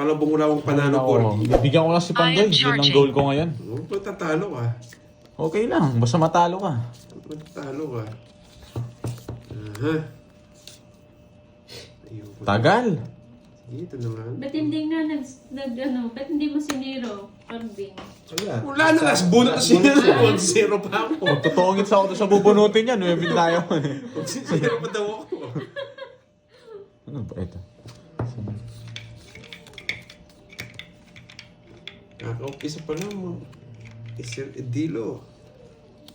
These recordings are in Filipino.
Makalabong wala akong panalo, Corky. Bibigyan ko lang si Pandoy. Yun ang goal ko ngayon. Ba't tatalo ka? Okay lang, basta matalo ka. Ba't tatalo ka? Aha. Ayoko. Tagal. Sige, ito naman. Ba't hindi nga ba't hindi mo siniro, Corbin? Wala na, last bunot na siya. 1-0 pa ako. Magtutuungit sa ako sa bubunutin yan. May tayo. Magsisira pa daw ako. Ano ba ito? Kaka-umpisa pa lang mo. Isir Edilo.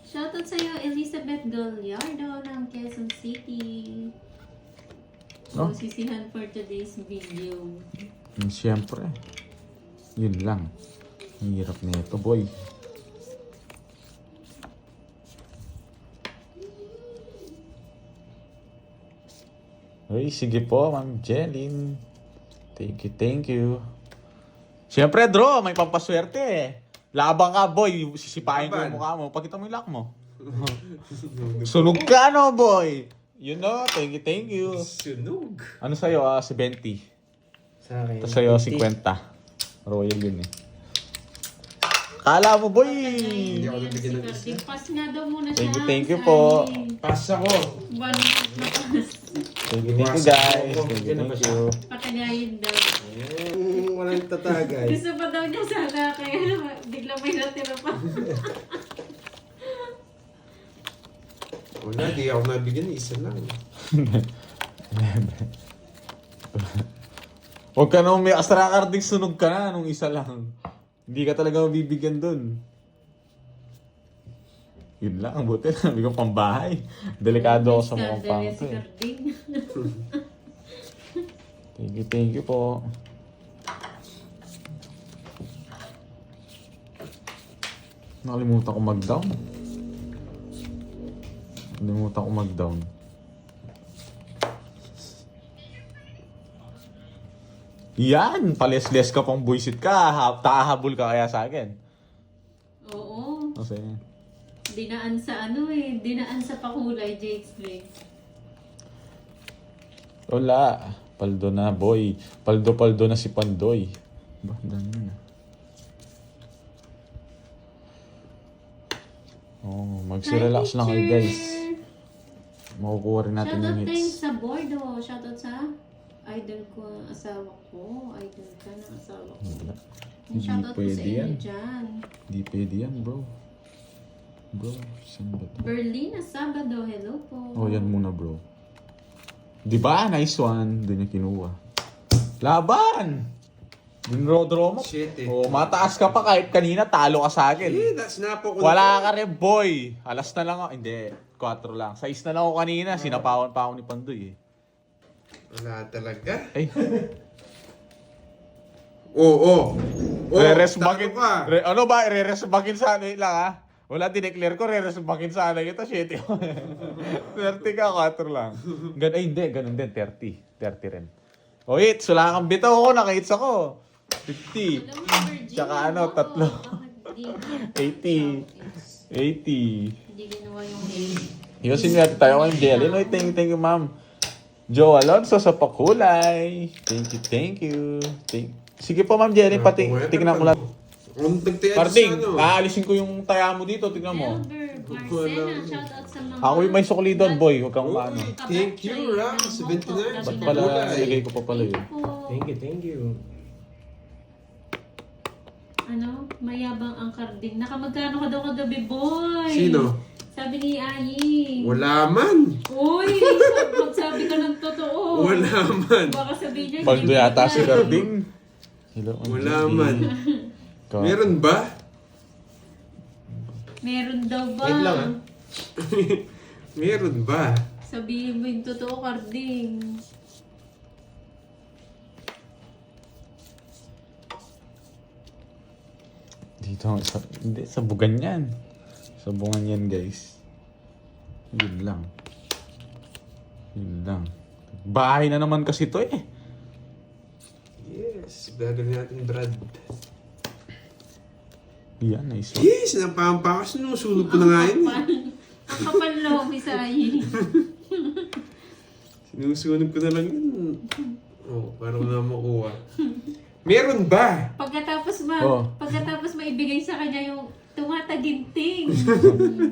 Shoutout sa'yo, Elizabeth Gallardo ng Quezon City. No? Sisihan for today's video. Siyempre. Yun lang. Ang hirap na ito, boy. Uy, sige po, Ma'am Jeline. Thank you, thank you. Siyempre, draw. May pampaswerte eh. Labang ka, boy. Sisipain ko yung mukha mo. Pakita mo yung lock mo. Sunog ka, no, boy? You know, thank you, thank you. Sunog. Ano sa'yo? 70. Sa akin. Ito sa'yo, 50. Royal yun eh. Kala mo, boy! Hindi ako nabigyan ng isa. Pass nga daw muna siya. Thank you po. Pass ako. One na pass. Thank you, guys. Thank you. Patagayin daw. Walang tatagay. Gusto pa daw niya sana, kaya bigla may natira pa. Wala, di ako nabigyan. Isa lang. Huwag ka naman may Astra carding sunog ka na nung isa lang. Hindi ka talaga mabibigyan dun. Yun lang, ang buti na. Hindi ko pambahay. Delikado ako sa mukhang pang to eh. Thank you po. Nakalimutan ko mag-down. Yan! Pales-les ka pang buisit ka. Taahabol ka kaya sa akin. Oo. Kasi, Dinaan sa dinaan sa pakulay, Jake's Drake. wala. Paldo na, boy. Paldo na si Pandoy. Ba, dami na. Oh, magsi-relax lang kayo, guys. Makukuha rin natin yung Shoutout thanks hits. sa Bordo. Shoutout sa idol ko, asawa ko. Idol ka ng asawa ko. Wala. Yung shoutout ko sa pwede inyo yan. dyan. Di pwede yan, bro. Bro, saan ba ito? Berlina Sabado, hello po. Oh, yan muna, bro. Di ba? Nice one. Doon yung kinuha. Laban! Dinro-draw mo. Shit eh. Oh, mataas ka pa kahit kanina talo ka sa akin. Sinapo ko Wala ka rin, boy. Alas na lang ako. Hindi, 4 lang. 6 na lang ako kanina. Sinapawan pa ako ni Pandoy eh. Wala talaga. Ay, Oo. re-resbagin. talo ka. Ano ba? Re-resbagin sana lang ha? Wala, dineclare ko. Re-resbagin sana kita. 7. 30 ka, 4 lang. Ay, hindi. Ganun din. 30. 30 rin. O, hits. Wala kang bitaw ako. Naka-hits ako. 50. Alam mo, Virginia, Tsaka ano, oo. 3. Bakit di- 80. 80. Hindi ginawa yung 80. Yung sinwerte tayo kay Jelly. No, thank you, ma'am. Joe Alonso sa pakulay. Thank you. Sige po, ma'am Jelly. Pati, tignan ko lang. Kung nagtiyan Parting, sa ano. aalisin ko yung taya mo dito. Tignan mo. Elder Barcena, shoutout sa mga... Ako yung may sukli doon, boy. Huwag kang Uy, maano. thank you, Ram. 79. Ba't pala, nilagay ko pa pala yun. Thank you. Ano? Mayabang ang karding. Nakamagkano ka daw kagabi, boy? Sino? Sabi ni Ayi. Wala man. Uy, magsabi ka ng totoo. Wala man. Baka sabihin niya, Paldo hindi yata ka. si Carding. Hello, Wala Angie. man. Ka- Meron ba? Meron daw ba? Wait lang, Meron ba? Sabihin mo yung totoo, karding. Dito, hindi, sa bugan yan. Sa bugan yan, guys. Yun lang. Bahay na naman kasi to eh. Yes. Gagawin natin, Brad. Yan, nice one. Yes, napampakas. Sinusunog ko na nga yun. Ang kapal loob ni Ayi. Sinusunog ko na lang yun. Oh, para ko na makuha. Meron ba? Oh. Pagkatapos maibigay sa kanya yung tumataginting.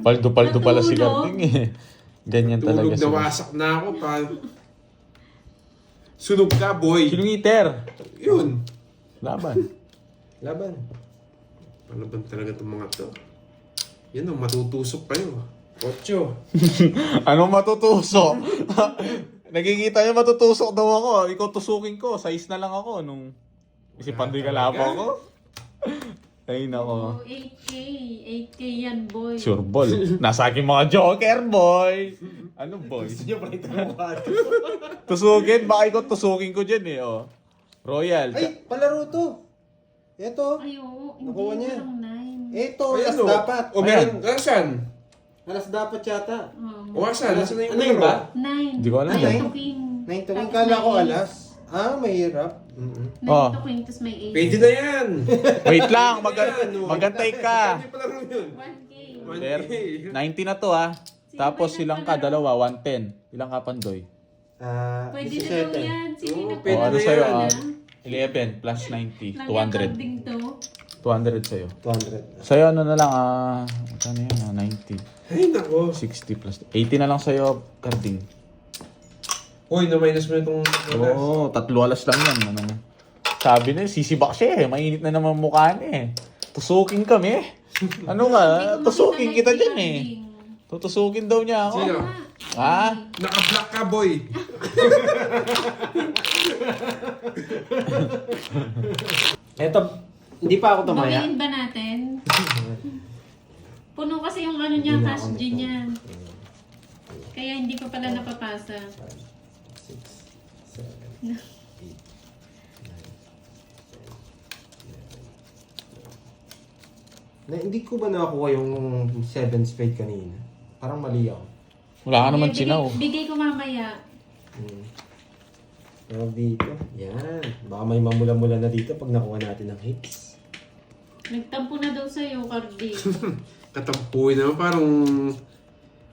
Paldo-paldo pala si Natulog. Carding eh. Ganyan talaga Tulog na sila. wasak na ako pa. Sunog ka, boy. Kilometer. Yun. Laban. Laban. Ano ba talaga itong mga to? Yan o, matutusok pa yun. 8. Anong matutusok? Nakikita niyo matutusok daw ako. Ikaw tusukin ko. Size na lang ako nung isipan do'y kalabaw ko. Ay nako. Oh, 8K. 8K yan, boy. Sure ball. Nasa akin mga joker, boy. Ano, boy? Gusto pa ito mukha. Tusukin? Baka ikaw tusukin ko dyan eh, oh. Royal. Ay, palaro to. Ito. Ay, oo. Nakuha Hindi niya. lang 9. Ito, Ay, alas ano? dapat. O meron, asan? Alas dapat yata. O asan? Asan na yung Ano yun ba? 9. Hindi ko alam. Ay, to king. 9 to rin. Tapos Kala ko may alas. Ah, mahirap. 9 Oh. to king, tapos may 8. Pwede na yan. Wait lang, Yan, oh. magantay ka. Pwede pala rin yun. 1K. 90 na to ah. Tapos silang ka, dalawa, 110. Ilang ka pandoy? Pwede na daw 17. yan. Sige Oo, na pwede O ano na sa'yo yan. ah? 11 plus 90, 200. Ding to. 200 sa'yo. 200. Sa'yo ano na lang ano yun 90. Ay, nako. 60 plus 80 na lang sa'yo, Carding. Uy, na-minus mo na itong... Oo, 3 alas lang yan. Ano. Sabi na, sisibak siya eh. Mainit na naman mukha niya eh. Tusukin kami. Ano ka? Tusukin kita dyan eh. Tutusukin daw niya ako. Sino? Ha? Naka-block ka, boy. Eto, hindi pa ako tumaya. Bawiin ba natin? Puno kasi yung ano niya, Hindi na cash ako G nito. niya. Kaya hindi pa pala napapasa. 6, 7, 8, 9, 10, 11, 12. Hindi ko ba nakuha yung 7 spade kanina? Parang mali ako. Wala ka naman Bigay- sinaw. Bigay ko mamaya. Tawag dito. Yan. Baka may mamula-mula na dito pag nakuha natin ng hits. Nagtampo na daw sa'yo, Cardi. Katampuin naman, parang...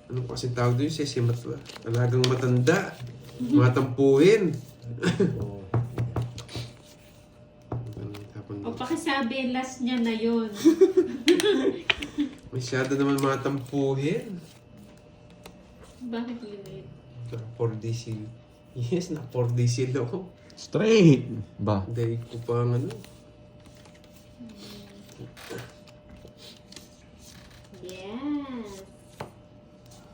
Ano kasi tawag doon? Sesimat ba? Talagang matanda. Matampuhin. Oo. O pakisabi, last niya na yun. Masyado naman matampuhin. Bakit limit? Naka 4D seal. Yes, naka 4D seal ako. Straight. Ba? Dahil ko pa ang ano. Yes.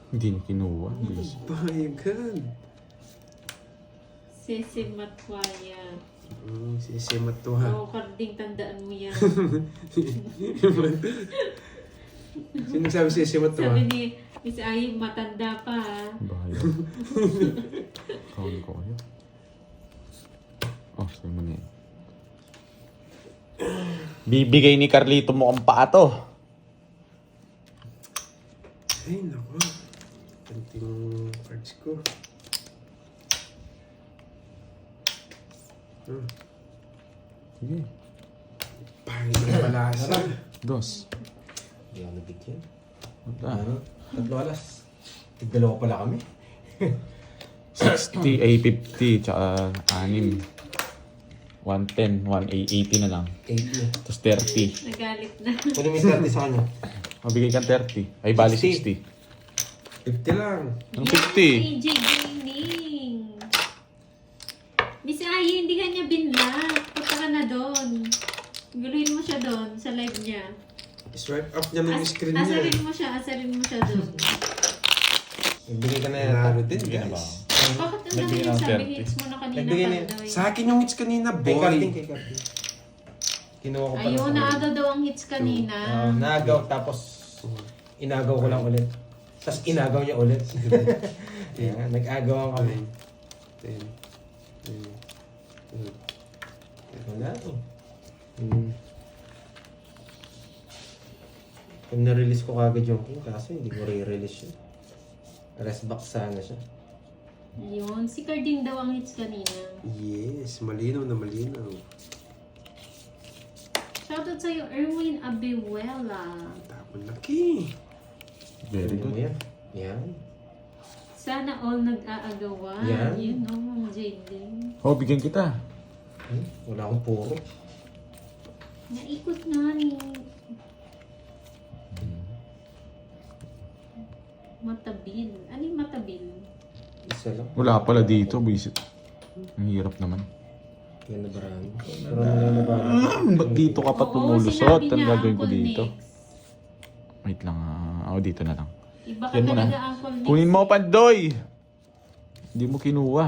Hindi na kinuha. Bilis. Bayagan. Sese Matwaya. Sisimat to ha. Oo, Carding, tandaan mo yan. Sino sabi sisimat to ha? Sabi ni Miss Ay, matanda pa ha. Bahaya. Kawin ko kayo. Oh, sa'yo mo na yan. Bibigay ni Carlito mo ang paa to. Ay, naku. Kanting cards ko. Sige. Pangit ang palasa. Dos. Hindi ako nabigyan. Wala. Ano? 3 alas. Tigdalawa pala kami. 60, ay 50, tsaka 6. 110, 180 na lang. 8 na. Tapos 30. Nagalit na. Kunin mo yung 30 sa kanya. Mabigay kang 30. Ay, bali 60. 50 lang. Anong Yes, 50? AJ Gaming. Miss Ay, hindi ka niya binlock. Punta ka na doon. Guluhin mo siya doon sa live niya. Swipe up niya ng screen niya. Asarin mo siya doon. Nagbigay ka na yan. Nanalo din, Bigyan na ba guys. Bakit ang Nagbigay dami ng sabi 30. hits mo na kanina Nagbigay na pa yan. daw eh. Sa akin yung hits kanina, Kay Carding, boy. kay Carding. Kinuha ko pa Ayun, naagaw daw ang hits kanina. Naagaw tapos inagaw ko lang ulit. Tapos inagaw niya ulit. Yan, nag-agawan kami. 10. Wala to. Kung na-release ko kagad yung king, kaso hindi ko re-release yun. Rest box sana siya. Ayun, si Carding daw ang hits kanina. Yes, malinaw na malinaw. Shoutout sa'yo, Erwin Abiwela. Tapon laki. Very Ano mo good. yan? Yan. Sana all nag-aagawan. Yan. Yun, no, Ma'am Jading. Oh, bigyan kita. Wala akong puro. Naikot nga ni... Matabil. Ano yung matabil? Isa lang. Wala pala dito, bisit. Ang hirap naman. Yan na barami. Pero na barami. Ba't dito ka pa Oo, tumulusot? sinabi Ang niya, gagawin ko Uncle dito? Nex. Wait lang, dito na lang. Iba ka Yan mo na. talaga, Uncle Nex. Kunin mo, Pandoy! Hindi mo kinuha.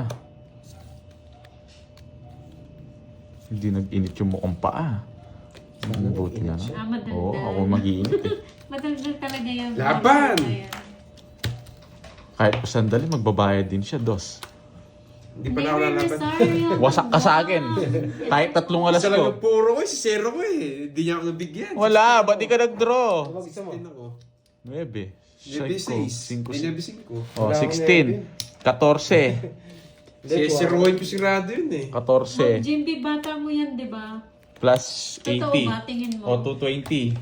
Hindi nag-init yung mukhang paa. Buti na lang. Madaldal. Oo, ako mag-iinit eh. Madaldal talaga yan. Laban! Kahit pa sandali, magbabayad din siya, dos. Hindi pa na ako lalaban. Wasak ka sa akin. Kahit 3 alas Isa lang ko. yung puro ko, si zero ko eh. Hindi niya ako nabigyan. Wala, ba't di ka nag-draw? Isa mo. 16 ako. 9. Nebis 6. 5. May Nebis 5. Oh, Wala akong 16. 14. Hindi, Si Roy po sigurado yun eh. 14. Jimby, bata mo yan, di ba? Plus Totoo 80. ba? Tingin mo. O, 220.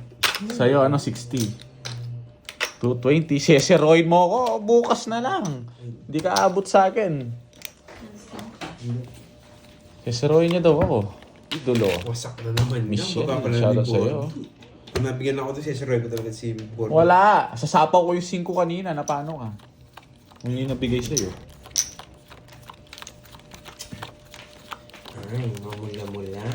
Sa'yo, 60. 220. Seseroid mo ako, bukas na lang. Hindi ka abot sa akin. Seseroid niya daw ako. Idolo. Wasak na naman. Michelle, Baba pala shoutout ni sa'yo. Borgi. Kung nabigyan ako to, si Roy ko talaga si Borgi. Wala. Sasapaw ko yung 5 kanina. Na paano ka? Kung yun nabigay sa'yo. Ay, mamula-mula.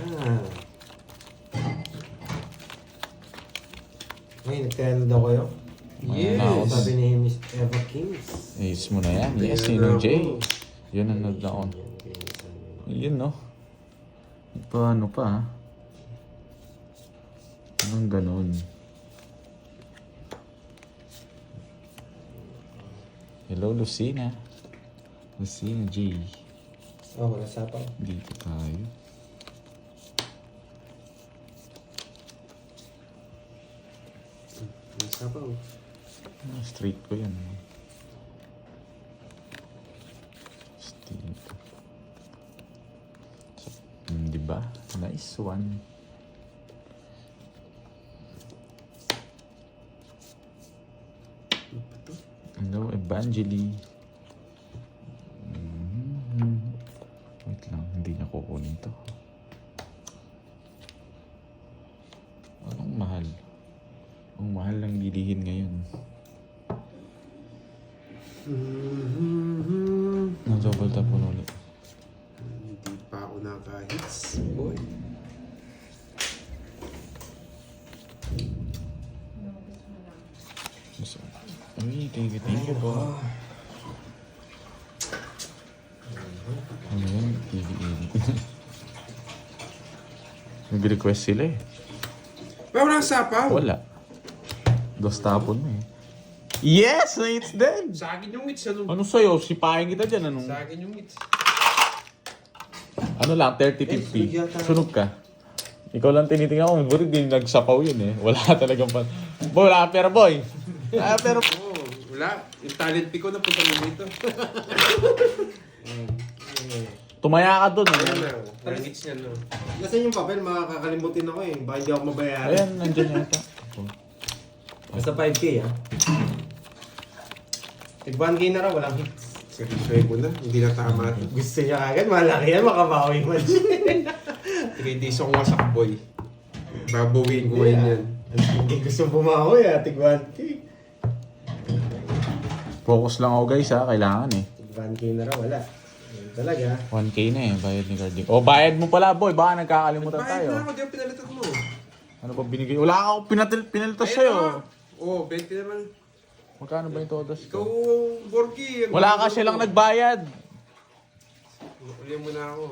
Ay, nagkano daw kayo? Yes. Ano, Sabi ni Miss Eva Kings. Ayos mo na yan. Yes, Ayan Ninong na Jay. ako. Yun ang naglaon. Yun, no? Paano pa, ha? Anong ganun? Hello, Lucina. Lucina J. Oh, wala sapaw. Dito tayo. Isa pa oh. Straight ko yan. Straight. Diba? Nice one. Hello, Evangeline. Wait lang, hindi niya kukunin to. Anong mahal? Ang mahal lang bilihin ngayon. Double tap mo ulit. Hindi pa ako naka-hits. Boy. Ay, thank you po. Ano yun? TV-TV. Nag-request sila eh. Ba, walang sapaw. Wala. Dos tapon mo eh. Yes! Na it's dead! Sa akin yung hits. Ano? Ano sa'yo? Sipahin kita dyan. Anong... Sa akin yung hits. Ano lang, 30-50. Sunog ka. Ikaw lang tinitingnan ko. Buti din nagsapaw yun eh. Wala talagang pan... Boy, wala ka pera, boy. Wala ka pera. Oo, wala. Yung talent pick ko na punta mo dito. Tumaya ka dun. Ayan Eh. na. Walang hits niya, no? Nasaan yung papel? Makakalimutin ako eh. Baka hindi ako mabayaran. Ayan, nandyan yata. Basta 5K ha. Tig 1K na raw, walang hits. Seryosoy ko na. Hindi na tama. Gusto niya agad, malaki yan, makabawi man siya. 3 days akong wasak, boy. Babawiin ko ngayon yan. Hindi gusto bumawi ha, tig 1K. Focus lang ako guys ha. Kailangan eh. Tig 1K na raw, wala. Yan talaga. 1K na eh. Bayad ni Cardi. O, bayad mo pala boy. Baka nagkakalimutan Bayad tayo. na ako, di ako pinalitan mo. Ano ba binigay? Wala ako pinalitas Ayun sa'yo. na. Oo, 20 naman. Magkano ba yung todas Ikaw, ko? Borgi. Wala ka silang nagbayad. Uli mo na ako.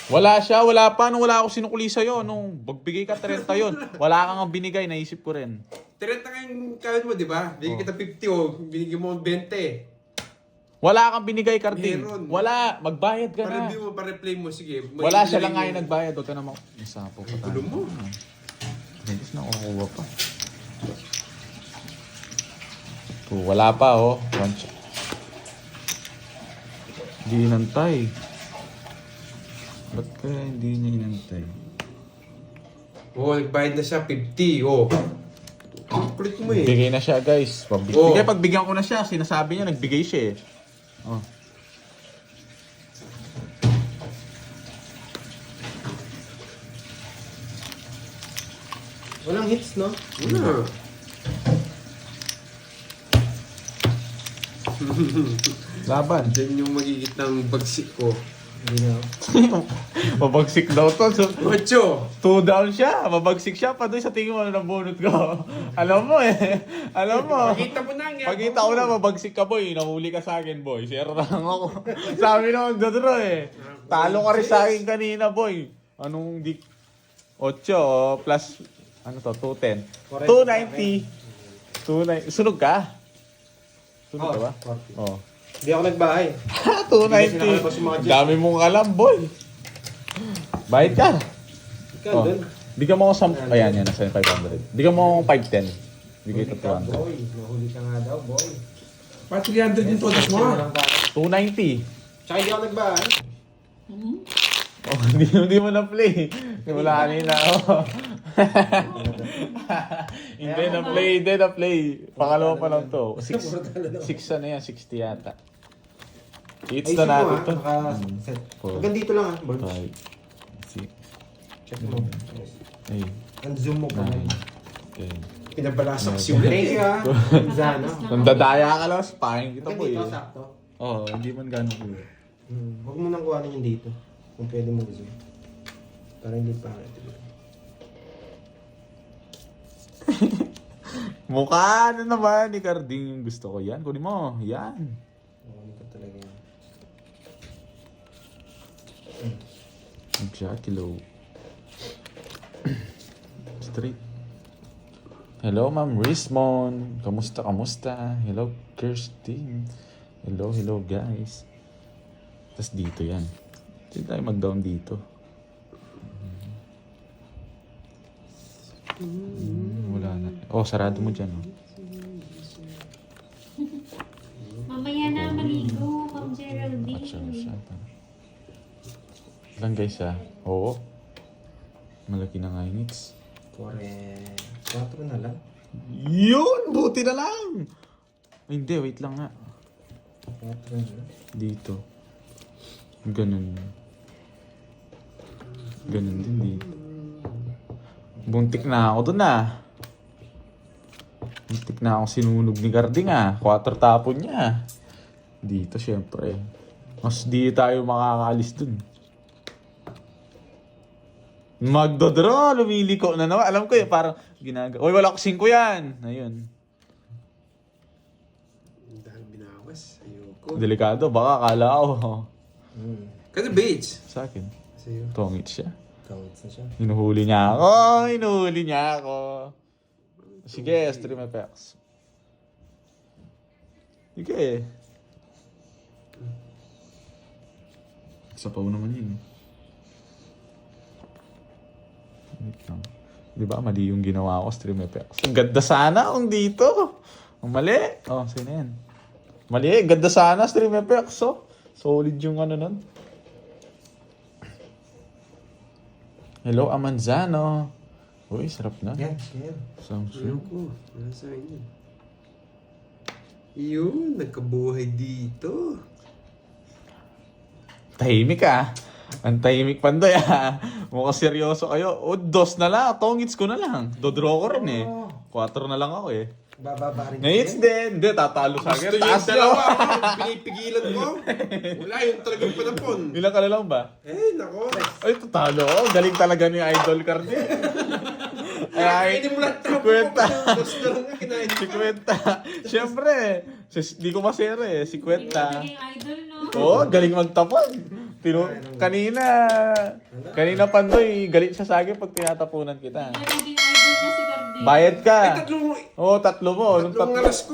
Wala siya, wala pa. Nung wala ako sinukuli sa'yo. Nung magbigay ka 30 yun. Wala kang ang binigay. Naisip ko rin. 30 kayong kawin mo, di ba? Bigyan kita 50 o binigyan mo 20. Wala kang binigay, Cardi. Meron. Wala. Magbayad ka na. Pa-review mo, pa-replay mo. Sige. Wala siya lang nga yung nagbayad. Huwag ka naman. Nasapo pa tayo. Gulo mo. Hindi na kukuha pa. Oh, wala pa oh. One shot. Hindi inantay. Ba't kaya hindi niya inantay? Oo, nagbayad na siya 50. Oo. Kulit mo eh. Bigay na siya guys. Oo. Bigay, pagbigyan ko na siya, sinasabi niya nagbigay siya eh. Oh. Walang hits, no? Wala. Laban. Diyan yung magigit ng bagsik ko. Hindi na. Mabagsik daw to. So, 8. 2 down siya. Mabagsik siya. Pa doon sa tingin mo ng bunot ko. Alam mo eh. Alam mo. Pakita mo na nga. Pagkita ko na mabagsik ka boy, nahuli ka sa akin boy. Share lang ako. Sabi na magdodro eh. Talo ka rin sa akin kanina boy. Anong di... 8 plus... Ano to? 210. 290. 290. Sunog ka? Sunog ka ba? 40. Oo. Hindi ako nagbahay. 290. Dami mong alam boy. Bayad ka. Ikaw Oh. dun. Di ka mo ako Ayan yan, nasa 500. Di ka mo ako 510. Bigay ko Nahuli ka, 200. boy. Nahuli ka nga daw, boy. Pa 300 yung todas mo. Lang tayo. 290. Tsaka hindi ako nagbahay. Oh, hindi mo na-play. Wala kanina. Oh. Hindi na-play. Pangalawa pa lang to. 6 ano yan, 60 yata. Hits na natin to. Naka-set. Four. Hanggang dito lang ah, boy. 5, 6, Check mo. 8, Ang zoom mo pa. 9, 10. Pinabalasak si ulit. Thank you ah. Zano. Kung dadaya ka lang, spying kita Hanggang po eh. dito, sakto. Oo, hindi man gano'n po. Huwag mo nang kuhanin yung dito. Kung pwede mo zoom. Para hindi pa Mukha na naman ni Carding yung gusto ko. Yan, kunin mo. Yan. Kuhanin ko talaga yan. Jackilo. Straight. Hello, Ma'am Rismon. Kamusta? Hello, Kirstin. Hello, guys. Tapos dito yan. Hindi tayo mag-down dito. Wala na. Oh, sarado mo dyan. Oh. Mamaya na maligo, Ma'am Geraldine. Lang guys Oo. Malaki na nga yung hits. 4 na lang. Yun! Buti na lang! Ay, hindi, wait lang nga. 4 na lang. Dito. Ganun. Ganun din dito. Buntik na ako dun Buntik na ako sinunog ni Carding 4 tapon niya. Dito syempre. Mas di tayo makakaalis dun. Magdodraw, lumiliko na naman. Alam ko parang ginagawa. Uy, wala ko 5 yan. Ayun. Dahil binawas. Ayoko. Delikado, baka akala ko. Kasi beige. Sa akin, Sa'yo. tongit siya. Counts na siya. Hinuhuli niya ako. Sige, stream effects. Sige. Isa pa naman yun. Wait lang. Di ba mali yung ginawa ko, stream effects. Ang ganda sana kung dito. Ang mali. Oh, sino yan? Mali, ganda sana stream effects. Oh. Solid yung ano nun. Hello, Amanzano. Uy, sarap na. Yan, yan. Samsung. Ayoko. Wala sa inyo. Yun, nagkabuhay dito. Tahimik Ang tahimik pandoy Mukhang seryoso kayo. O, 2 na lang. Tongits ko na lang. Dodraw ko rin 4 na lang ako Bababa rin. Ngayits din. Hindi, tatalo sa akin. Gusto yung Taas dalawa. nyo. Pinipigilan mo. Wala yung talagang panapon. Ilan ka na lang ba? Nako. Ay, tatalo ako. Galing talaga ni Idol Carding. Ay, Hindi mo lahat tapo. 50. Gusto na lang nga kinain. 50. Siyempre, di ko masere 50. Naging idol, no? Oo, galing magtapon. Kanina pandoy, galit siya sa akin pag tinatapunan kita. Naging idol niya si Carding. Bayad ka. Tatlong Oo, 3 mo. Nung tatlong alas ko.